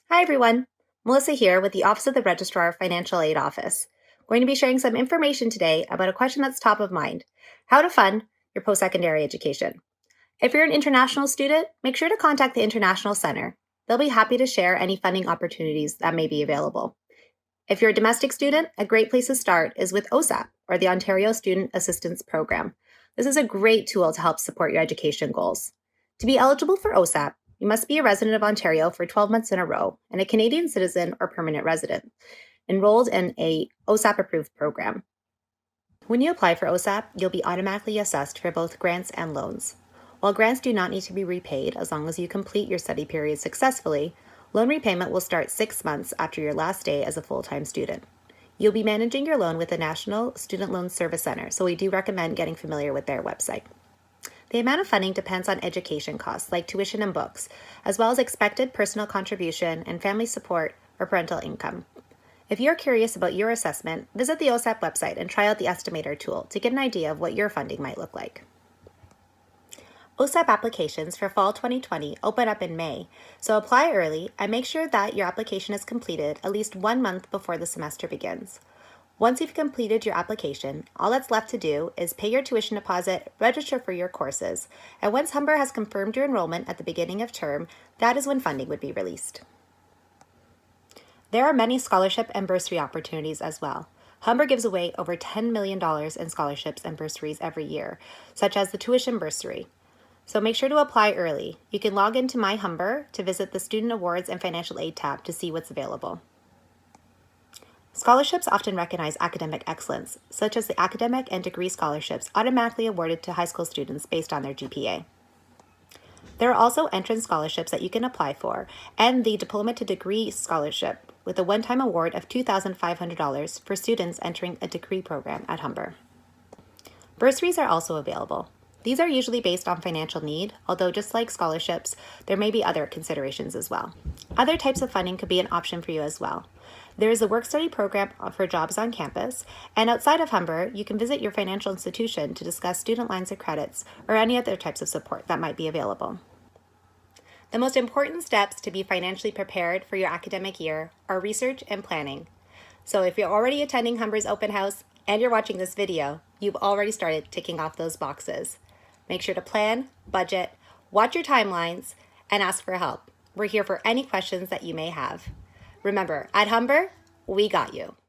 Hi everyone, Melissa here with the Office of the Registrar Financial Aid Office. Going to be sharing some information today about a question that's top of mind, how to fund your post-secondary education. If you're an international student, make sure to contact the International Center. They'll be happy to share any funding opportunities that may be available. If you're a domestic student, a great place to start is with OSAP, or the Ontario Student Assistance Program. This is a great tool to help support your education goals. To be eligible for OSAP, you must be a resident of Ontario for 12 months in a row and a Canadian citizen or permanent resident, enrolled in a OSAP-approved program. When you apply for OSAP, you'll be automatically assessed for both grants and loans. While grants do not need to be repaid as long as you complete your study period successfully, loan repayment will start 6 months after your last day as a full-time student. You'll be managing your loan with the National Student Loan Service Center, so we do recommend getting familiar with their website. The amount of funding depends on education costs, like tuition and books, as well as expected personal contribution and family support or parental income. If you're curious about your assessment, visit the OSAP website and try out the estimator tool to get an idea of what your funding might look like. OSAP applications for fall 2020 open up in May, so apply early and make sure that your application is completed at least 1 month before the semester begins. Once you've completed your application, all that's left to do is pay your tuition deposit, register for your courses, and once Humber has confirmed your enrollment at the beginning of term, that is when funding would be released. There are many scholarship and bursary opportunities as well. Humber gives away over $10 million in scholarships and bursaries every year, such as the tuition bursary. So make sure to apply early. You can log into My Humber to visit the Student Awards and Financial Aid tab to see what's available. Scholarships often recognize academic excellence, such as the academic and degree scholarships automatically awarded to high school students based on their GPA. There are also entrance scholarships that you can apply for, and the Diploma to Degree Scholarship with a one-time award of $2,500 for students entering a degree program at Humber. Bursaries are also available. These are usually based on financial need, although just like scholarships, there may be other considerations as well. Other types of funding could be an option for you as well. There is a work-study program for jobs on campus, and outside of Humber, you can visit your financial institution to discuss student lines of credits or any other types of support that might be available. The most important steps to be financially prepared for your academic year are research and planning. So if you're already attending Humber's open house and you're watching this video, you've already started ticking off those boxes. Make sure to plan, budget, watch your timelines, and ask for help. We're here for any questions that you may have. Remember, at Humber, we got you.